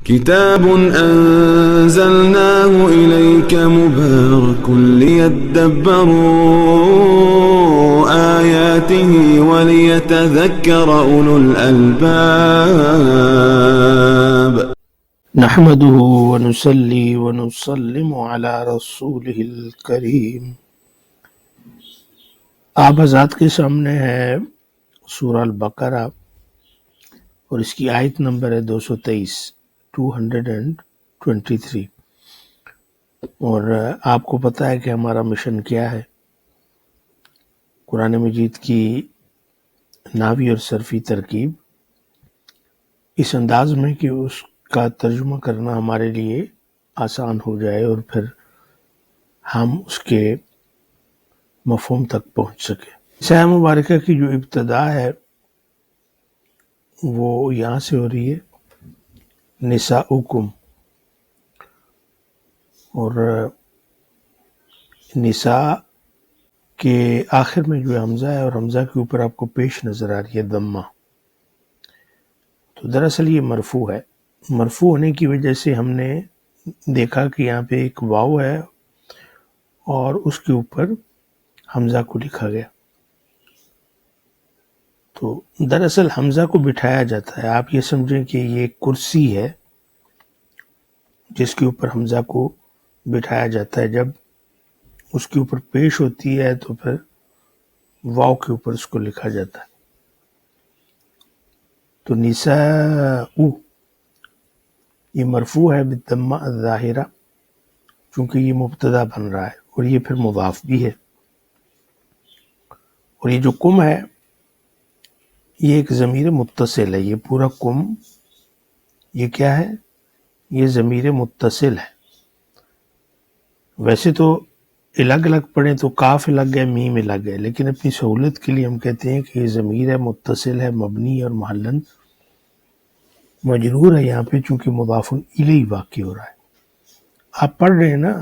كتاب أنزلناه إليك مبارك ليدبروا آياته وليتذكر أولو الألباب نحمده ونصلي ونسلم على رسوله الکریم۔ آپ حضرات کے سامنے ہے سورہ البقرہ اور اس کی آیت نمبر ہے 223 اور آپ کو پتہ ہے کہ ہمارا مشن کیا ہے۔ قرآن مجید کی نحوی اور صرفی ترکیب اس انداز میں کہ اس کا ترجمہ کرنا ہمارے لیے آسان ہو جائے اور پھر ہم اس کے مفہوم تک پہنچ سکیں۔ اس آیت مبارکہ کی جو ابتدا ہے وہ یہاں سے ہو رہی ہے نساؤکم، اور نساء کے آخر میں جو حمزہ ہے اور حمزہ کے اوپر آپ کو پیش نظر آ رہی ہے ضمہ، تو دراصل یہ مرفوع ہے۔ مرفوع ہونے کی وجہ سے ہم نے دیکھا کہ یہاں پہ ایک واو ہے اور اس کے اوپر حمزہ کو لکھا گیا، تو دراصل حمزہ کو بٹھایا جاتا ہے۔ آپ یہ سمجھیں کہ یہ کرسی ہے جس کے اوپر حمزہ کو بٹھایا جاتا ہے، جب اس کے اوپر پیش ہوتی ہے تو پھر واو کے اوپر اس کو لکھا جاتا ہے۔ تو نساء یہ مرفوع ہے بالضمہ الظاہرہ، چونکہ یہ مبتدا بن رہا ہے اور یہ پھر مضاف بھی ہے، اور یہ جو کم ہے یہ ایک ضمیر متصل ہے۔ یہ پورا کم یہ کیا ہے؟ یہ ضمیر متصل ہے۔ ویسے تو الگ الگ پڑھیں تو کاف الگ ہے، میم الگ ہے، لیکن اپنی سہولت کے لیے ہم کہتے ہیں کہ یہ ضمیر ہے، متصل ہے، مبنی اور محلن مجرور ہے یہاں پہ، چونکہ مضاف الیہ واقع ہو رہا ہے۔ آپ پڑھ رہے ہیں نا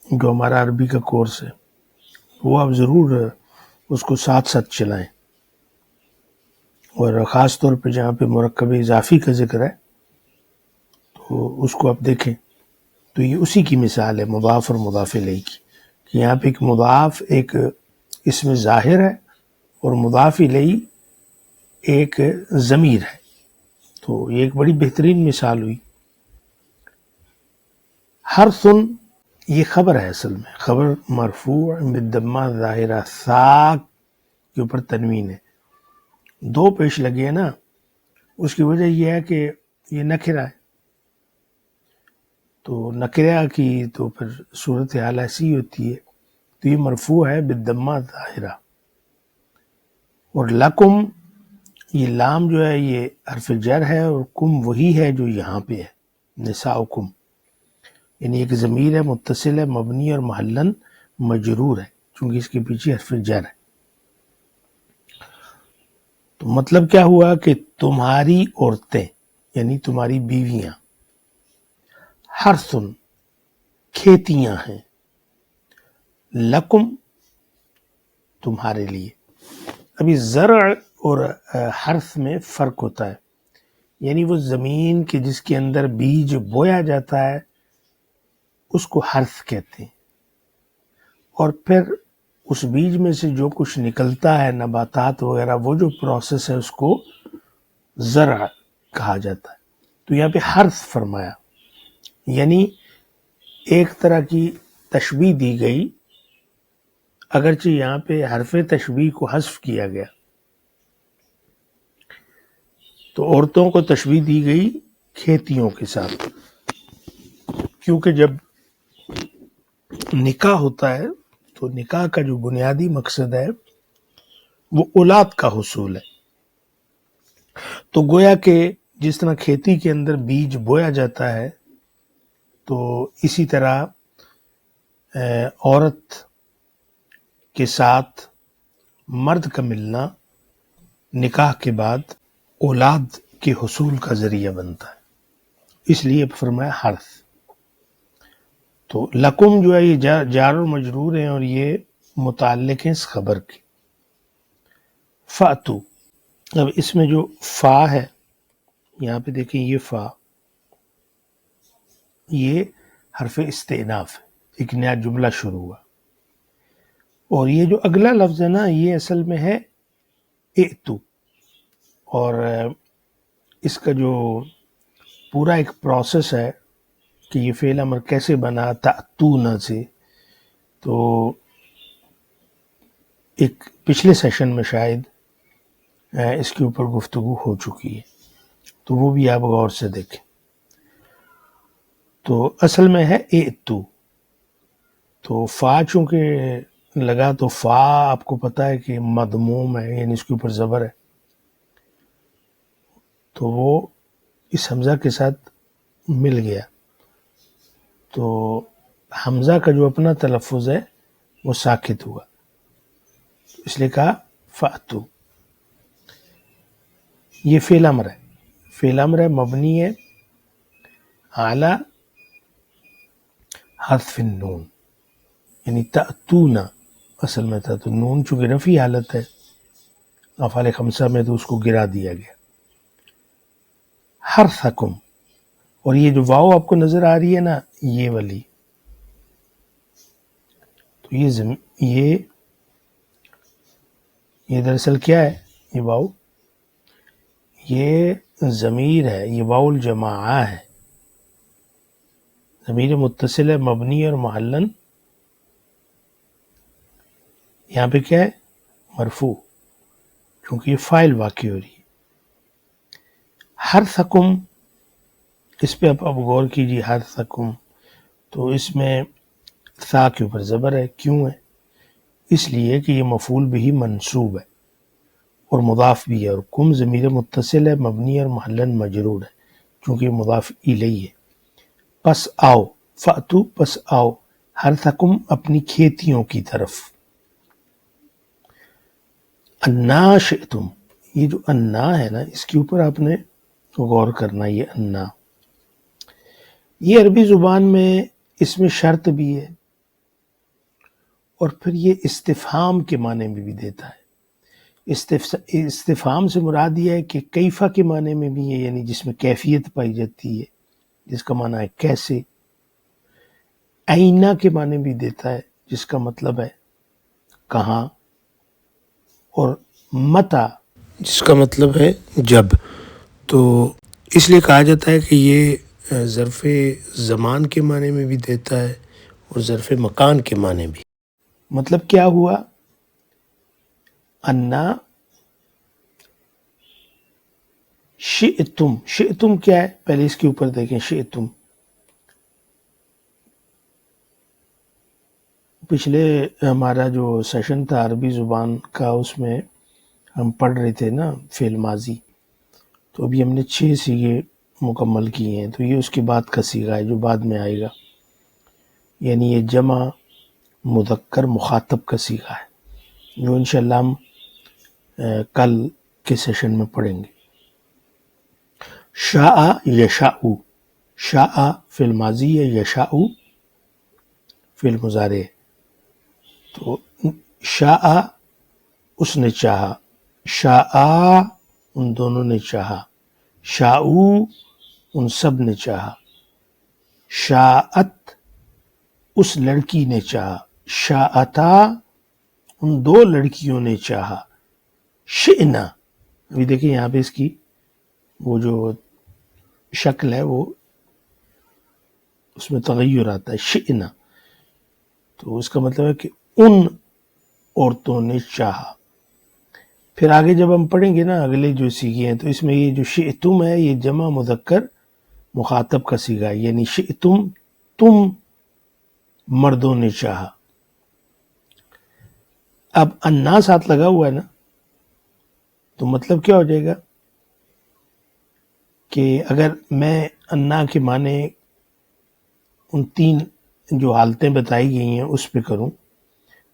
جو ہمارا عربی کا کورس ہے، وہ آپ ضرور اس کو ساتھ ساتھ چلائیں، اور خاص طور پہ جہاں پہ مرکب اضافی کا ذکر ہے تو اس کو آپ دیکھیں، تو یہ اسی کی مثال ہے مضاف اور مضاف الیہ کی، کہ یہاں پہ ایک مضاف ایک اسم ظاہر ہے اور مضاف الیہ ایک ضمیر ہے، تو یہ ایک بڑی بہترین مثال ہوئی۔ حرثن یہ خبر ہے، اصل میں خبر مرفوع بالضمہ ظاہرہ، ثا کے اوپر تنوین ہے، دو پیش لگے ہیں نا، اس کی وجہ یہ ہے کہ یہ نکرہ ہے، تو نکرہ کی تو پھر صورتحال ایسی ہوتی ہے، تو یہ مرفوع ہے بالضمہ ظاہرہ۔ اور لکم یہ لام جو ہے یہ حرف جر ہے، اور کم وہی ہے جو یہاں پہ ہے نساؤکم، یعنی ایک ضمیر ہے، متصل ہے، مبنی اور محلن مجرور ہے، چونکہ اس کے پیچھے حرف جر ہے۔ تو مطلب کیا ہوا کہ تمہاری عورتیں یعنی تمہاری بیویاں، حرثن کھیتیاں ہیں، لکم تمہارے لیے۔ ابھی زرع اور حرث میں فرق ہوتا ہے، یعنی وہ زمین کے جس کے اندر بیج بویا جاتا ہے اس کو حرث کہتے ہیں، اور پھر اس بیج میں سے جو کچھ نکلتا ہے نباتات وغیرہ، وہ جو پروسیس ہے اس کو زرع کہا جاتا ہے۔ تو یہاں پہ حرث فرمایا، یعنی ایک طرح کی تشبیہ دی گئی، اگرچہ یہاں پہ حرف تشبیہ کو حذف کیا گیا، تو عورتوں کو تشبیہ دی گئی کھیتیوں کے ساتھ، کیونکہ جب نکاح ہوتا ہے تو نکاح کا جو بنیادی مقصد ہے وہ اولاد کا حصول ہے، تو گویا کہ جس طرح کھیتی کے اندر بیج بویا جاتا ہے، تو اسی طرح عورت کے ساتھ مرد کا ملنا نکاح کے بعد اولاد کے حصول کا ذریعہ بنتا ہے، اس لیے فرمایا حرث۔ تو لکم جو ہے یہ جار و مجرور ہیں اور یہ متعلق ہیں اس خبر کے۔ فاتو، اب اس میں جو فا ہے یہاں پہ دیکھیں، یہ فا یہ حرف استئناف ہے، ایک نیا جملہ شروع ہوا. اور یہ جو اگلا لفظ ہے نا، یہ اصل میں ہے ائتو، اور اس کا جو پورا ایک پروسیس ہے کہ یہ فعل امر کیسے بنا تأتون سے، تو ایک پچھلے سیشن میں شاید اس کے اوپر گفتگو ہو چکی ہے، تو وہ بھی آپ غور سے دیکھیں. تو اصل میں ہے ائتو. تو فا چونکہ لگا تو فا آپ کو پتہ ہے کہ مضموم ہے، یعنی اس کے اوپر زبر ہے، تو وہ اس حمزہ کے ساتھ مل گیا، تو حمزہ کا جو اپنا تلفظ ہے وہ ساکت ہوا، اس لیے کہا فأتو. یہ فعل امر ہے، فعل امر ہے، مبنی ہے اعلی حذف النون، یعنی تأتون اصل میں تھا، تو نون چونکہ رفعی حالت ہے افعال خمسہ میں تو اس کو گرا دیا گیا. حرثکم، اور یہ جو واو آپ کو نظر آ رہی ہے نا، یہ والی، تو یہ دراصل کیا ہے؟ یہ واو یہ ضمیر ہے، یہ واو الجماعہ ہے، ضمیر متصل ہے، مبنی اور محلن، یہاں پہ کیا ہے؟ مرفوع، کیونکہ یہ فاعل واقع ہو رہی ہے. حرثکم، اس پہ آپ غور کیجیے. حرثکم، تو اس میں ثا کے اوپر زبر ہے، کیوں ہے؟ اس لیے کہ یہ مفعول بھی منصوب ہے اور مضاف بھی ہے، اور کم ضمیر متصل ہے، مبنی اور محلن مجرور ہے چونکہ یہ مضاف الیہ ہے. پس آؤ، فأتو پس آؤ، حرثکم اپنی کھیتیوں کی طرف. انا شئتم، یہ جو انا ہے نا، اس کے اوپر آپ نے غور کرنا. یہ انا، یہ عربی زبان میں اس میں شرط بھی ہے، اور پھر یہ استفہام کے معنی میں بھی دیتا ہے. استفہام سے مراد یہ ہے کہ کیفہ کے معنی میں بھی ہے، یعنی جس میں کیفیت پائی جاتی ہے، جس کا معنی ہے کیسے. اینا کے معنی بھی دیتا ہے، جس کا مطلب ہے کہاں، اور متا جس کا مطلب ہے جب. تو اس لیے کہا جاتا ہے کہ یہ ظرف زمان کے معنی میں بھی دیتا ہے اور ظرف مکان کے معنی بھی. مطلب کیا ہوا؟ انا شئتم، شئتم کیا ہے؟ پہلے اس کے اوپر دیکھیں. شئتم پچھلے ہمارا جو سیشن تھا عربی زبان کا، اس میں ہم پڑھ رہے تھے نا فعل ماضی، تو ابھی ہم نے 6 صیغے مکمل کیے ہیں، تو یہ اس کے بعد کا صیغہ ہے جو بعد میں آئے گا، یعنی یہ جمع مذکر مخاطب کا صیغہ ہے جو انشاءاللہ ہم کل کے سیشن میں پڑھیں گے. شاء یشاء، شاء فعل ماضی ہے، یشاء فعل مضارع ہے. تو شاء اس نے چاہا، شاء ان دونوں نے چاہا، شاءو ان سب نے چاہا، شاءت اس لڑکی نے چاہا، شاءتا ان 2 لڑکیوں نے چاہا. شئنا، ابھی دیکھیں یہاں پہ اس کی وہ جو شکل ہے وہ اس میں تغیر آتا ہے. شئنا، تو اس کا مطلب ہے کہ ان عورتوں نے چاہا. پھر آگے جب ہم پڑھیں گے نا اگلے جو صیغے ہیں، تو اس میں یہ جو شئتم ہے یہ جمع مذکر مخاطب کا صیغہ ہے، یعنی شئتم تم مردوں نے چاہا. اب انا ساتھ لگا ہوا ہے نا، تو مطلب کیا ہو جائے گا کہ اگر میں انا کے معنی ان 3 جو حالتیں بتائی گئی ہیں اس پہ کروں،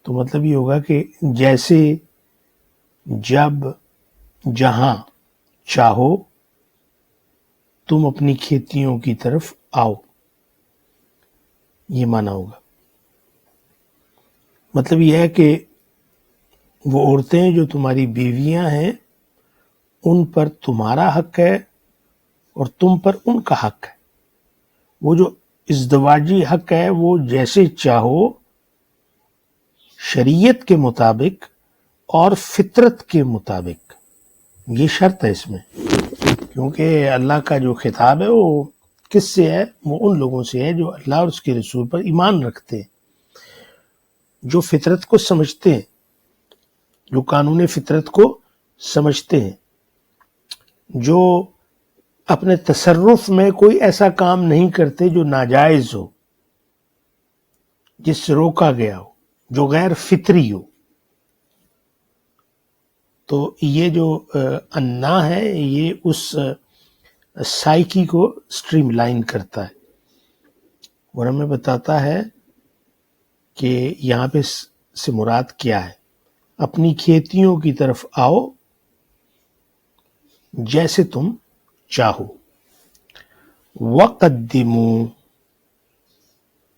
تو مطلب یہ ہوگا کہ جیسے، جب، جہاں چاہو تم اپنی کھیتیوں کی طرف آؤ، یہ معنی ہوگا. مطلب یہ ہے کہ وہ عورتیں جو تمہاری بیویاں ہیں ان پر تمہارا حق ہے اور تم پر ان کا حق ہے. وہ جو ازدواجی حق ہے وہ جیسے چاہو، شریعت کے مطابق اور فطرت کے مطابق. یہ شرط ہے اس میں، کیونکہ اللہ کا جو خطاب ہے وہ کس سے ہے؟ وہ ان لوگوں سے ہے جو اللہ اور اس کے رسول پر ایمان رکھتے ہیں، جو فطرت کو سمجھتے ہیں، جو قانون فطرت کو سمجھتے ہیں، جو اپنے تصرف میں کوئی ایسا کام نہیں کرتے جو ناجائز ہو، جس سے روکا گیا ہو، جو غیر فطری ہو. تو یہ جو انا ہے یہ اس سائیکی کو سٹریم لائن کرتا ہے اور ہمیں بتاتا ہے کہ یہاں پہ سے مراد کیا ہے. اپنی کھیتیوں کی طرف آؤ جیسے تم چاہو. وقدموا،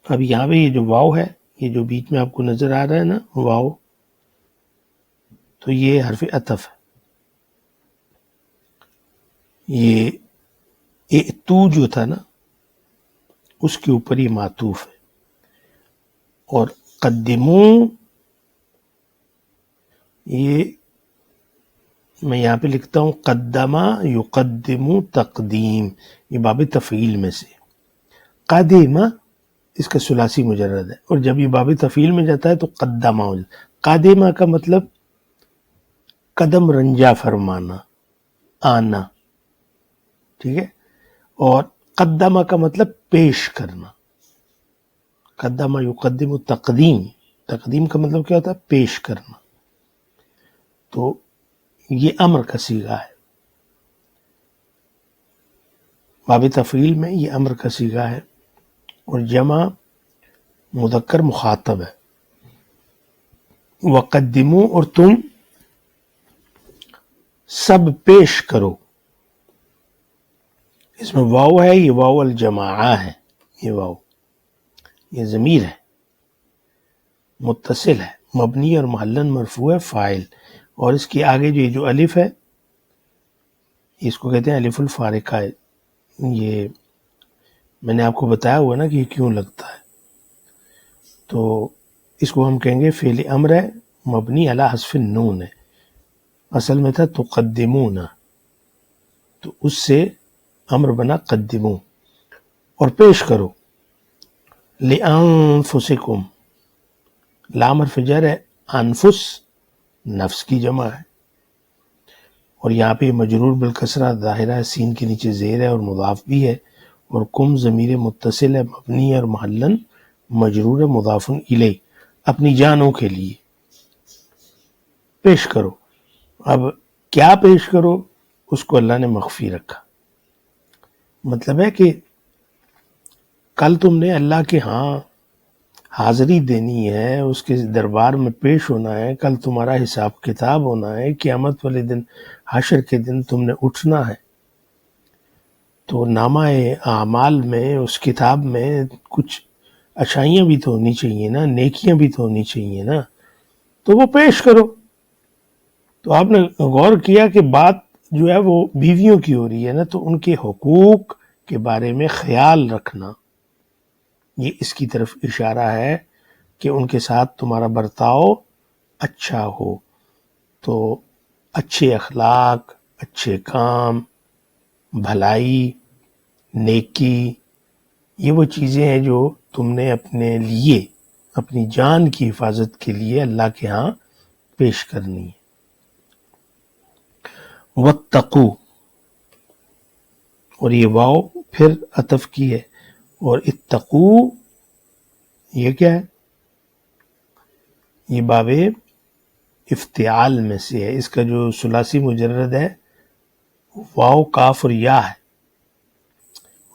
اب یہاں پہ یہ جو واو ہے، یہ جو بیچ میں آپ کو نظر آ رہا ہے نا واو، تو یہ حرف عطف ہے. یہ تو جو تھا نا اس کے اوپر یہ معطوف ہے. اور قدموں، یہ میں یہاں پہ لکھتا ہوں قدمہ یقدم تقدیم، یہ باب تفعیل میں سے. قادمہ اس کا ثلاثی مجرد ہے، اور جب یہ باب تفعیل میں جاتا ہے تو قدمہ ہو جاتا ہے. قادمہ کا مطلب قدم رنجا فرمانا، آنا، ٹھیک ہے. اور قدمہ کا مطلب پیش کرنا. قدمہ یقدم تقدیم، تقدیم کا مطلب کیا ہوتا ہے؟ پیش کرنا. تو یہ امر کا صیغہ ہے، باب تفعیل میں یہ امر کا صیغہ ہے، اور جمع مذکر مخاطب ہے. وقدموا، اور تم سب پیش کرو. اس میں واو ہے، یہ واو الجماعہ ہے. یہ واو یہ ضمیر ہے، متصل ہے، مبنی اور محلن مرفوع ہے، فاعل. اور اس کے آگے جو الف ہے اس کو کہتے ہیں الف الفارقہ. یہ میں نے آپ کو بتایا ہوا نا کہ یہ کیوں لگتا ہے. تو اس کو ہم کہیں گے فعل امر ہے مبنی علی حذف النون ہے. اصل میں تھا تقدمون، تو اس سے امر بنا قدمو، اور پیش کرو. لانفسکم، لام حرف جر ہے، انفس نفس کی جمع ہے، اور یہاں پہ مجرور بالکسرہ ظاہرہ ہے، سین کے نیچے زیر ہے اور مضاف بھی ہے. اور کم ضمیر متصل ہے، مبنی اور محلن مجرور ہے، مضاف الیہ، اپنی جانوں کے لیے پیش کرو. اب کیا پیش کرو اس کو اللہ نے مخفی رکھا. مطلب ہے کہ کل تم نے اللہ کے ہاں حاضری دینی ہے، اس کے دربار میں پیش ہونا ہے، کل تمہارا حساب کتاب ہونا ہے، قیامت والے دن حشر کے دن تم نے اٹھنا ہے. تو نامہ اعمال میں، اس کتاب میں کچھ اچھائیاں بھی تو ہونی چاہیے نا، نیکیاں بھی تو ہونی چاہیے نا، تو وہ پیش کرو. تو آپ نے غور کیا کہ بات جو ہے وہ بیویوں کی ہو رہی ہے نا، تو ان کے حقوق کے بارے میں خیال رکھنا، یہ اس کی طرف اشارہ ہے کہ ان کے ساتھ تمہارا برتاؤ اچھا ہو. تو اچھے اخلاق، اچھے کام، بھلائی، نیکی، یہ وہ چیزیں ہیں جو تم نے اپنے لیے، اپنی جان کی حفاظت کے لیے اللہ کے ہاں پیش کرنی ہے. واتقوا، اور یہ واو پھر عطف کی ہے، اور اتقو یہ کیا ہے؟ یہ باب افتعال میں سے ہے. اس کا جو ثلاثی مجرد ہے واو کاف اور یا ہے،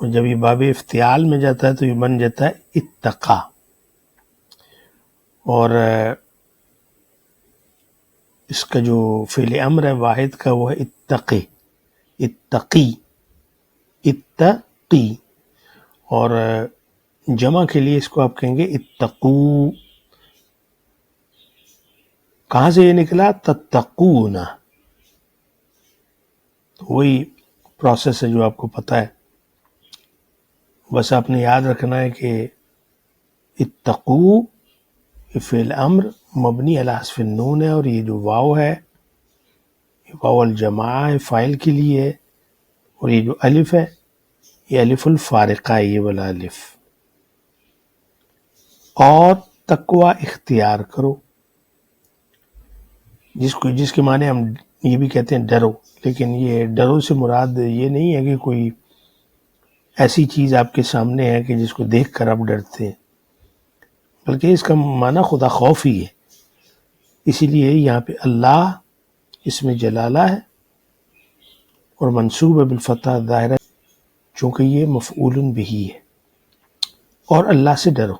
اور جب یہ باب افتعال میں جاتا ہے تو یہ بن جاتا ہے اتقا. اور اس کا جو فعل امر ہے واحد کا وہ ہے اتقی، اتقی، اتقی. اور جمع کے لیے اس کو آپ کہیں گے اتقو. کہاں سے یہ نکلا؟ تتقون. وہی پروسیس ہے جو آپ کو پتہ ہے. بس آپ نے یاد رکھنا ہے کہ اتقو فعل امر مبنی علی حذف النون ہے، اور یہ جو واو ہے یہ واو الجماعہ ہے، فاعل کے لیے ہے، اور یہ جو الف ہے یہ الف الفارقہ ہے، یہ والا الف. اور تقوی اختیار کرو، جس کے معنی ہم یہ بھی کہتے ہیں ڈرو، لیکن یہ ڈرو سے مراد یہ نہیں ہے کہ کوئی ایسی چیز آپ کے سامنے ہے کہ جس کو دیکھ کر آپ ڈرتے ہیں، بلکہ اس کا معنی خدا خوف ہی ہے. اسی لیے یہاں پہ اللہ اس میں جلالہ ہے اور منصوب ہے بالفتح ظاہرہ، چونکہ یہ مفعول بہ ہے. اور اللہ سے ڈرو،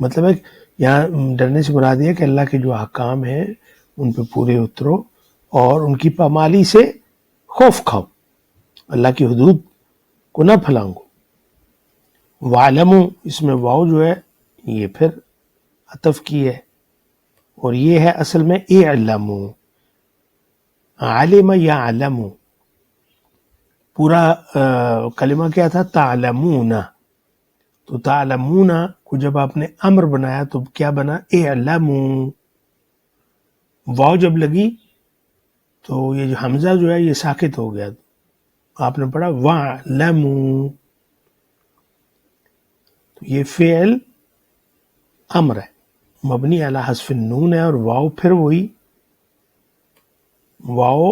مطلب ہے یہاں ڈرنے سے مراد یہ ہے کہ اللہ کے جو احکام ہیں ان پہ پورے اترو اور ان کی پامالی سے خوف کھاؤ، اللہ کی حدود کو نہ پھلانگو. وَعْلَمُوا اس میں واو جو ہے یہ پھر عطف کی ہے، اور یہ ہے اصل میں اعلموا. علم یعلم، پورا کلمہ کیا تھا؟ تعلمون. تو تعلمون کو جب آپ نے امر بنایا تو کیا بنا؟ اعلموا. واو جب لگی تو یہ جو حمزہ جو ہے یہ ساکت ہو گیا، آپ نے پڑھا وَعْلَمُوا. تو یہ فعل امر ہے، مبنی علی حذف النون ہے، اور واو پھر وہی واو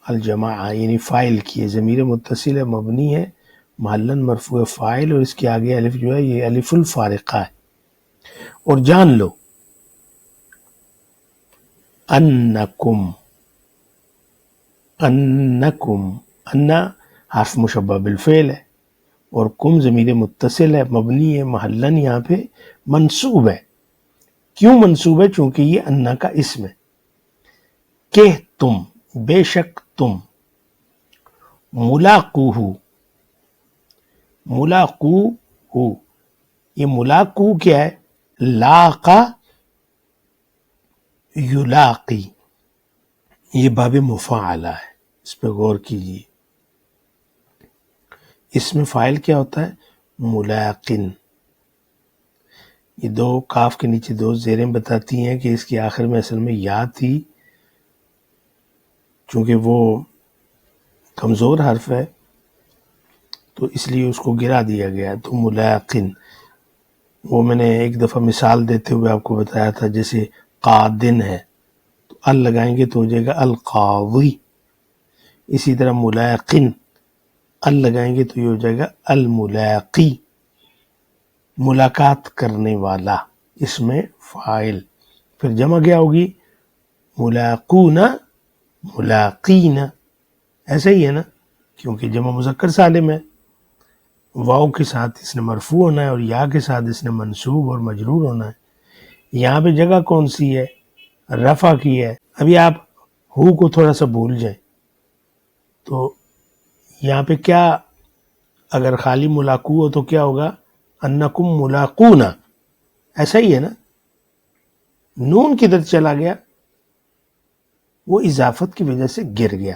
الجماعہ یعنی فاعل کی ہے، ضمیر متصل ہے، مبنی ہے، محلاً مرفوع فاعل، اور اس کے آگے الف جو ہے یہ الف الفارقہ ہے. اور جان لو انکم، ان حرف مشبہ بالفعل ہے، اور کم ضمیر متصل ہے، مبنی ہے، محلاً یہاں پہ منصوب ہے. کیوں منصوب ہے؟ چونکہ یہ انا کا اسم ہے. کہ تم، بے شک تم، ملاقوہ، یہ ملاقو کیا ہے؟ لاقا یلاقی، یہ باب مفاعلہ ہے، اس پہ غور کیجیے. اس میں فاعل کیا ہوتا ہے؟ ملاقن. یہ دو کاف کے نیچے دو زیریں بتاتی ہیں کہ اس کے آخر میں اصل میں یا تھی، چونکہ وہ کمزور حرف ہے تو اس لیے اس کو گرا دیا گیا. تو ملاقن، وہ میں نے ایک دفعہ مثال دیتے ہوئے آپ کو بتایا تھا، جیسے قادن ہے تو ال لگائیں گے تو ہو جائے گا القاضی. اسی طرح ملاقن ال لگائیں گے تو یہ ہو جائے گا الملاقی، ملاقات کرنے والا، اس میں فاعل. پھر جمع کیا ہوگی؟ ملاقون ملاقین. ایسا ہی ہے نا، کیونکہ جمع مذکر سالم ہے، واو کے ساتھ اس نے مرفوع ہونا ہے اور یا کے ساتھ اس نے منصوب اور مجرور ہونا ہے. یہاں پہ جگہ کون سی ہے؟ رفع کی ہے. ابھی آپ ہو کو تھوڑا سا بھول جائیں تو یہاں پہ کیا، اگر خالی ملاقو ہو تو کیا ہوگا؟ انکم ملاقون. ایسا ہی ہے نا. نون کدھر چلا گیا؟ وہ اضافت کی وجہ سے گر گیا.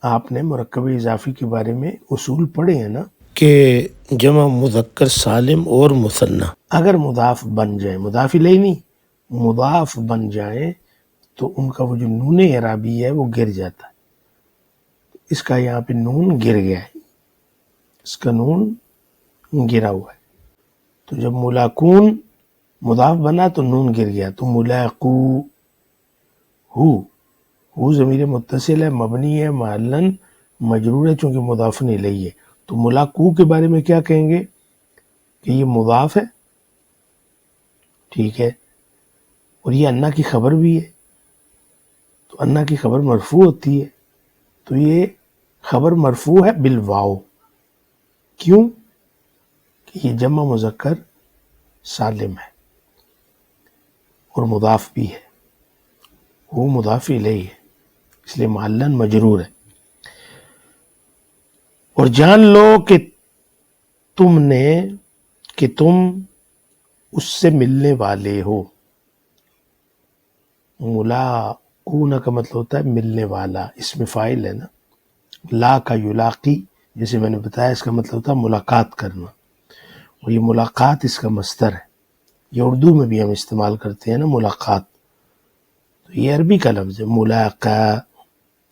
آپ نے مرکب اضافی کے بارے میں اصول پڑھے ہیں نا کہ جمع مذکر سالم اور مثنی اگر مضاف بن جائیں، مضاف الیہ نہیں، مضاف بن جائیں تو ان کا وہ جو نون اعرابی ہے وہ گر جاتا ہے. اس کا یہاں پہ نون گر گیا ہے، اس کا نون گرا ہوا ہے. تو جب ملاقون مضاف بنا تو نون گر گیا. تو ملاقو، ہو ضمیر متصل ہے، مبنی ہے، محلاً مجرور ہے چونکہ مضاف الیہ ہے. تو ملاقو کے بارے میں کیا کہیں گے کہ یہ مضاف ہے، ٹھیک ہے، اور یہ انا کی خبر بھی ہے. تو انا کی خبر مرفوع ہوتی ہے، تو یہ خبر مرفوع ہے بالواو. کیوں؟ کہ یہ جمع مذکر سالم ہے اور مضاف بھی ہے، وہ مضاف الیہ ہے، اس لیے محلاً مجرور ہے. اور جان لو کہ تم اس سے ملنے والے ہو. ملاقون کا مطلب ہوتا ہے ملنے والا، اس میں فاعل ہے نا. لا کا یلاقی جیسے میں نے بتایا اس کا مطلب تھا ملاقات کرنا، اور یہ ملاقات اس کا مصدر ہے. یہ اردو میں بھی ہم استعمال کرتے ہیں نا ملاقات، تو یہ عربی کا لفظ ہے ملاقا،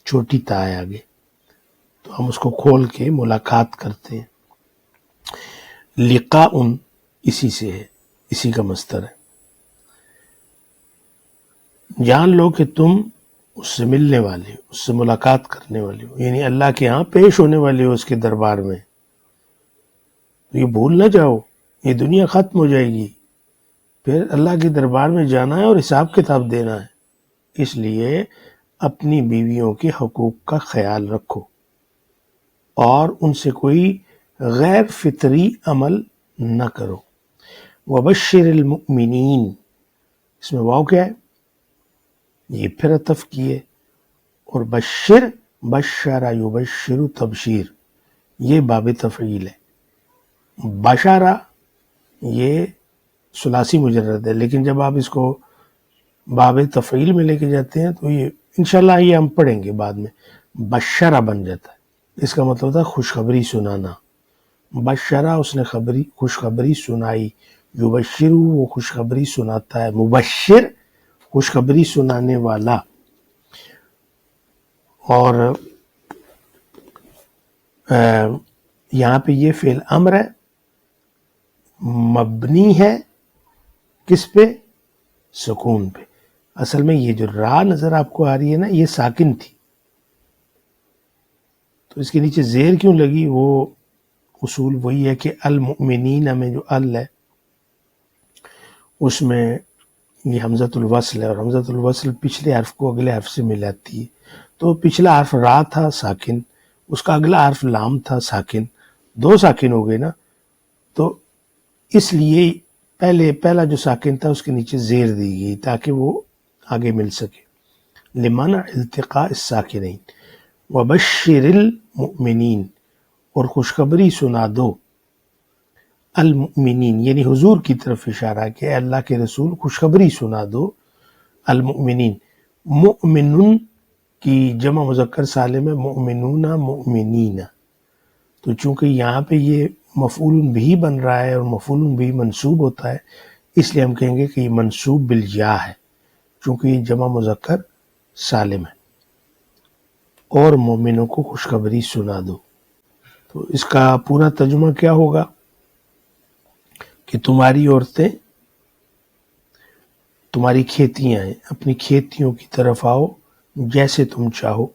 چھوٹی تا ہے آگے، تو ہم اس کو کھول کے ملاقات کرتے ہیں. لقاء اسی سے ہے، اسی کا مصدر ہے. جان لو کہ تم اس سے ملنے والے ہو، اس سے ملاقات کرنے والے ہو، یعنی اللہ کے ہاں پیش ہونے والے ہو اس کے دربار میں. یہ بھول نہ جاؤ، یہ دنیا ختم ہو جائے گی، پھر اللہ کے دربار میں جانا ہے اور حساب کتاب دینا ہے. اس لیے اپنی بیویوں کے حقوق کا خیال رکھو اور ان سے کوئی غیر فطری عمل نہ کرو. وبشر المؤمنین، اس میں واو کیا ہے؟ یہ پھر عطف کیے، اور بشر، بشر یبشر تبشیر، یہ باب تفعیل ہے. بشارہ یہ ثلاثی مجرد ہے، لیکن جب آپ اس کو باب تفعیل میں لے کے جاتے ہیں تو یہ انشاءاللہ یہ ہم پڑھیں گے بعد میں، بشرہ بن جاتا ہے. اس کا مطلب تھا خوشخبری سنانا. بشرہ اس نے خوشخبری سنائی، یبشر وہ خوشخبری سناتا ہے، مبشر خوشخبری سنانے والا. اور یہاں پہ یہ فعل امر ہے، مبنی ہے کس پہ؟ سکون پہ. اصل میں یہ جو را نظر آپ کو آ رہی ہے نا، یہ ساکن تھی، تو اس کے نیچے زیر کیوں لگی؟ وہ اصول وہی ہے کہ المؤمنین میں جو ال ہے اس میں یہ حمزۃ الوصل ہے، اور حمزۃ الوصل پچھلے حرف کو اگلے حرف سے ملاتی ہے. تو پچھلا حرف را تھا ساکن، اس کا اگلا حرف لام تھا ساکن، دو ساکن ہو گئے نا. تو اس لیے پہلا جو ساکن تھا اس کے نیچے زیر دی گئی تاکہ وہ آگے مل سکے. لمنع التقاء الساکنین. وبشر المؤمنین، اور خوشخبری سنا دو المؤمنین، یعنی حضور کی طرف اشارہ کہ اے اللہ کے رسول خوشخبری سنا دو المؤمنین. مؤمنون کی جمع مذکر سالم ہے، مؤمنون مؤمنین. تو چونکہ یہاں پہ یہ مفعول بھی بن رہا ہے اور مفعول بھی منصوب ہوتا ہے، اس لیے ہم کہیں گے کہ یہ منصوب بالیا ہے، چونکہ یہ جمع مذکر سالم ہے. اور مومنوں کو خوشخبری سنا دو. تو اس کا پورا ترجمہ کیا ہوگا کہ تمہاری عورتیں تمہاری کھیتیاں ہیں، اپنی کھیتیوں کی طرف آؤ جیسے تم چاہو،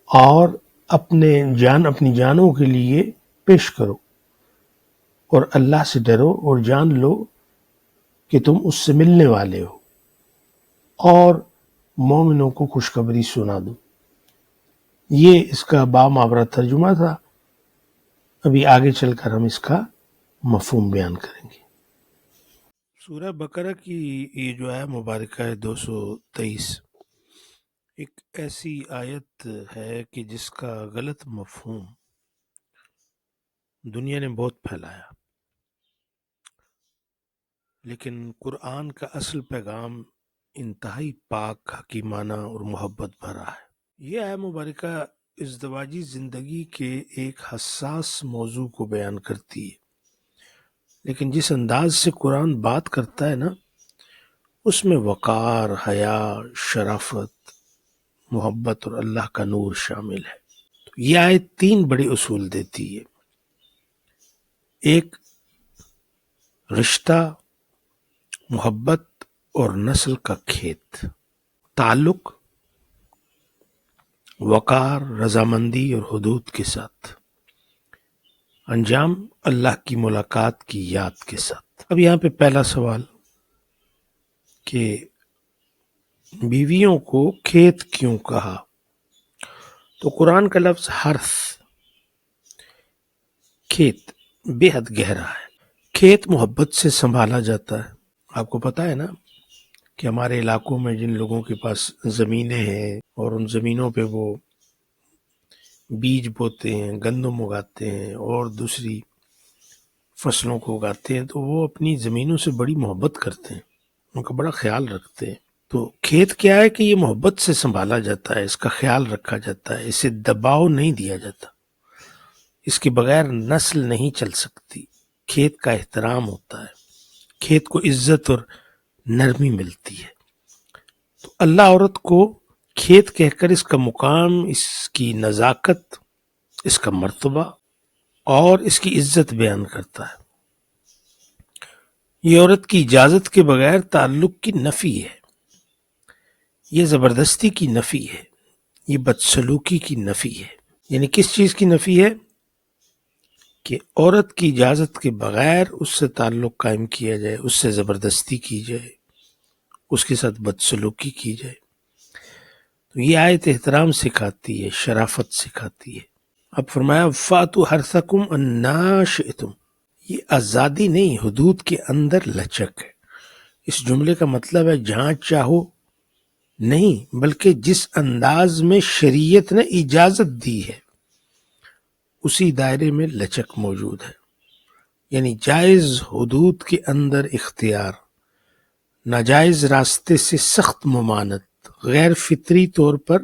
اور اپنی جانوں کے لیے پیش کرو، اور اللہ سے ڈرو اور جان لو کہ تم اس سے ملنے والے ہو، اور مومنوں کو خوشخبری سنا دو. یہ اس کا بامعبرہ ترجمہ تھا. ابھی آگے چل کر ہم اس کا مفہوم بیان کریں گے. سورہ بقرہ کی یہ جو ہے مبارکہ ہے 223، ایک ایسی آیت ہے کہ جس کا غلط مفہوم دنیا نے بہت پھیلایا، لیکن قرآن کا اصل پیغام انتہائی پاک، حکیمانہ اور محبت بھرا ہے. یہ ہے مبارکہ ازدواجی زندگی کے ایک حساس موضوع کو بیان کرتی ہے، لیکن جس انداز سے قرآن بات کرتا ہے نا، اس میں وقار، حیا، شرافت، محبت اور اللہ کا نور شامل ہے. تو یہ آیت 3 بڑے اصول دیتی ہے. ایک، رشتہ، محبت اور نسل کا کھیت. تعلق، وقار، رضامندی اور حدود کے ساتھ. انجام، اللہ کی ملاقات کی یاد کے ساتھ. اب یہاں پہ پہلا سوال کہ بیویوں کو کھیت کیوں کہا؟ تو قرآن کا لفظ حرث، کھیت، بے حد گہرا ہے. کھیت محبت سے سنبھالا جاتا ہے. آپ کو پتا ہے نا کہ ہمارے علاقوں میں جن لوگوں کے پاس زمینیں ہیں اور ان زمینوں پہ وہ بیج بوتے ہیں، گندم اگاتے ہیں اور دوسری فصلوں کو اگاتے ہیں، تو وہ اپنی زمینوں سے بڑی محبت کرتے ہیں، ان کا بڑا خیال رکھتے ہیں. تو کھیت کیا ہے کہ یہ محبت سے سنبھالا جاتا ہے، اس کا خیال رکھا جاتا ہے، اسے دباؤ نہیں دیا جاتا. اس کے بغیر نسل نہیں چل سکتی. کھیت کا احترام ہوتا ہے، کھیت کو عزت اور نرمی ملتی ہے. تو اللہ عورت کو کھیت کہہ کر اس کا مقام، اس کی نزاکت، اس کا مرتبہ اور اس کی عزت بیان کرتا ہے. یہ عورت کی اجازت کے بغیر تعلق کی نفی ہے، یہ زبردستی کی نفی ہے، یہ بدسلوکی کی نفی ہے. یعنی کس چیز کی نفی ہے؟ کہ عورت کی اجازت کے بغیر اس سے تعلق قائم کیا جائے، اس سے زبردستی کی جائے، اس کے ساتھ بدسلوکی کی جائے. تو یہ آیت احترام سکھاتی ہے، شرافت سکھاتی ہے. اب فرمایا فاتو حرثکم انا شئتم. یہ آزادی نہیں، حدود کے اندر لچک ہے. اس جملے کا مطلب ہے جہاں چاہو نہیں، بلکہ جس انداز میں شریعت نے اجازت دی ہے اسی دائرے میں لچک موجود ہے. یعنی جائز حدود کے اندر اختیار، ناجائز راستے سے سخت ممانت، غیر فطری طور پر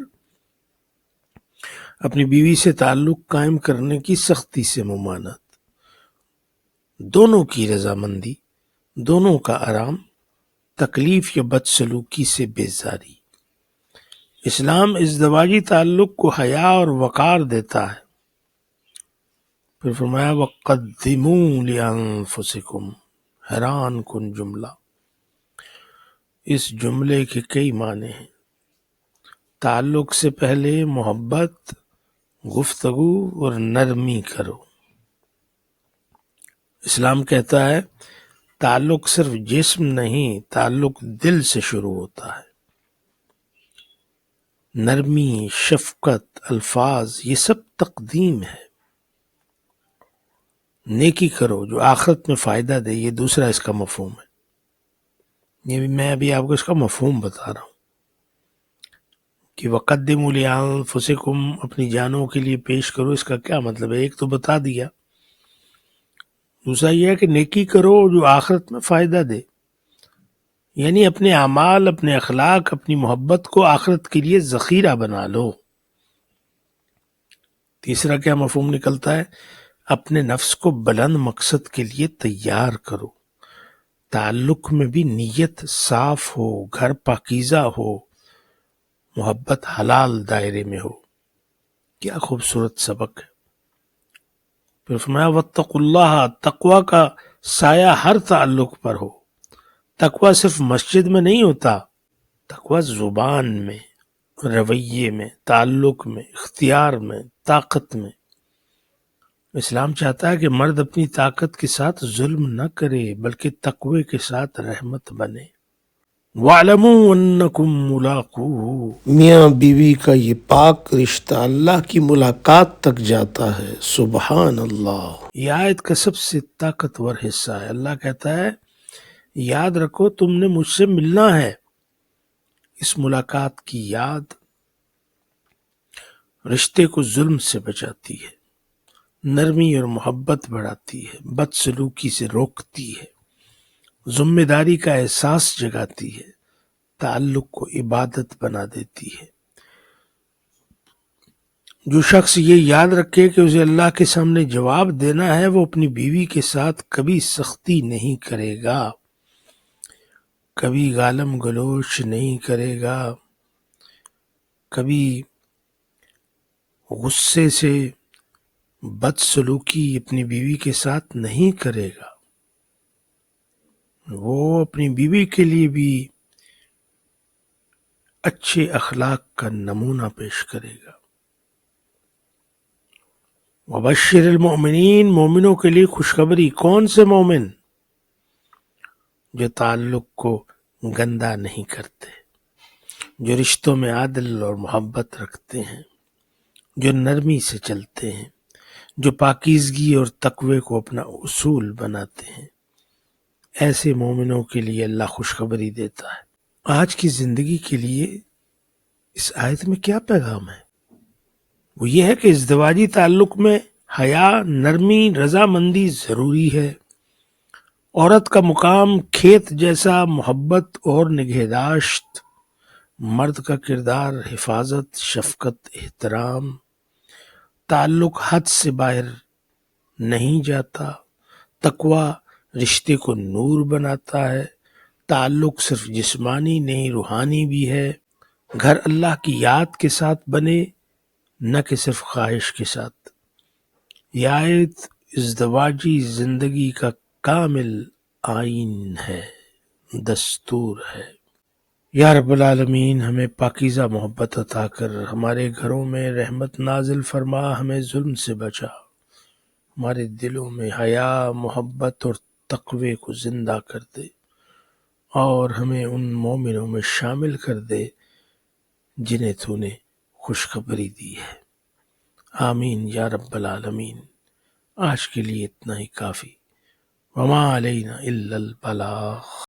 اپنی بیوی سے تعلق قائم کرنے کی سختی سے ممانت، دونوں کی رضامندی، دونوں کا آرام، تکلیف یا بدسلوکی سے بیزاری. اسلام ازدواجی تعلق کو حیا اور وقار دیتا ہے. پھر فرمایا وَقَدِّمُوا لِأَنفُسِكُمْ. حیران کن جملہ. اس جملے کے کئی معنی ہیں. تعلق سے پہلے محبت، گفتگو اور نرمی کرو. اسلام کہتا ہے تعلق صرف جسم نہیں، تعلق دل سے شروع ہوتا ہے. نرمی، شفقت، الفاظ، یہ سب تقدیم ہے. نیکی کرو جو آخرت میں فائدہ دے، یہ دوسرا اس کا مفہوم ہے. یہ بھی میں ابھی آپ کو اس کا مفہوم بتا رہا ہوں کہ وَقَدِّمُوا لِأَنفُسِكُمْ، اپنی جانوں کے لیے پیش کرو. اس کا کیا مطلب ہے؟ ایک تو بتا دیا، دوسرا یہ ہے کہ نیکی کرو جو آخرت میں فائدہ دے. یعنی اپنے اعمال، اپنے اخلاق، اپنی محبت کو آخرت کے لیے ذخیرہ بنا لو. تیسرا کیا مفہوم نکلتا ہے؟ اپنے نفس کو بلند مقصد کے لیے تیار کرو. تعلق میں بھی نیت صاف ہو، گھر پاکیزہ ہو، محبت حلال دائرے میں ہو. کیا خوبصورت سبق ہے. پھر فرمایا واتقوا اللہ، تقوی کا سایہ ہر تعلق پر ہو. تقوی صرف مسجد میں نہیں ہوتا، تقوی زبان میں، رویے میں، تعلق میں، اختیار میں، طاقت میں. اسلام چاہتا ہے کہ مرد اپنی طاقت کے ساتھ ظلم نہ کرے بلکہ تقوی کے ساتھ رحمت بنے. وَاعْلَمُوا أَنَّكُمْ مُلَاقُوهُ. میاں بیوی کا یہ پاک رشتہ اللہ کی ملاقات تک جاتا ہے. سبحان اللہ. یہ آیت کا سب سے طاقتور حصہ ہے. اللہ کہتا ہے یاد رکھو تم نے مجھ سے ملنا ہے. اس ملاقات کی یاد رشتے کو ظلم سے بچاتی ہے، نرمی اور محبت بڑھاتی ہے، بدسلوکی سے روکتی ہے، ذمہ داری کا احساس جگاتی ہے، تعلق کو عبادت بنا دیتی ہے. جو شخص یہ یاد رکھے کہ اسے اللہ کے سامنے جواب دینا ہے، وہ اپنی بیوی کے ساتھ کبھی سختی نہیں کرے گا، کبھی گالم گلوچ نہیں کرے گا، کبھی غصے سے بدسلوکی اپنی بیوی کے ساتھ نہیں کرے گا. وہ اپنی بیوی کے لیے بھی اچھے اخلاق کا نمونہ پیش کرے گا. وبشر المؤمنین، مومنوں کے لیے خوشخبری. کون سے مومن؟ جو تعلق کو گندا نہیں کرتے، جو رشتوں میں عدل اور محبت رکھتے ہیں، جو نرمی سے چلتے ہیں، جو پاکیزگی اور تقوی کو اپنا اصول بناتے ہیں. ایسے مومنوں کے لیے اللہ خوشخبری دیتا ہے. آج کی زندگی کے لیے اس آیت میں کیا پیغام ہے؟ وہ یہ ہے کہ ازدواجی تعلق میں حیا، نرمی، رضامندی ضروری ہے. عورت کا مقام کھیت جیسا محبت اور نگہداشت، مرد کا کردار حفاظت، شفقت، احترام. تعلق حد سے باہر نہیں جاتا۔ تقویٰ رشتے کو نور بناتا ہے۔ تعلق صرف جسمانی نہیں روحانی بھی ہے۔ گھر اللہ کی یاد کے ساتھ بنے، نہ کہ صرف خواہش کے ساتھ۔ یہ آیت ازدواجی زندگی کا کامل آئین ہے، دستور ہے۔ یا رب العالمین ہمیں پاکیزہ محبت عطا کر ہمارے گھروں میں رحمت نازل فرما، ہمیں ظلم سے بچا، ہمارے دلوں میں حیا، محبت اور تقوی کو زندہ کر دے، اور ہمیں ان مومنوں میں شامل کر دے جنہیں تو نے خوشخبری دی ہے۔ آمین یا رب العالمین۔ آج کے لیے اتنا ہی کافی۔ وما علینا الا البلاغ۔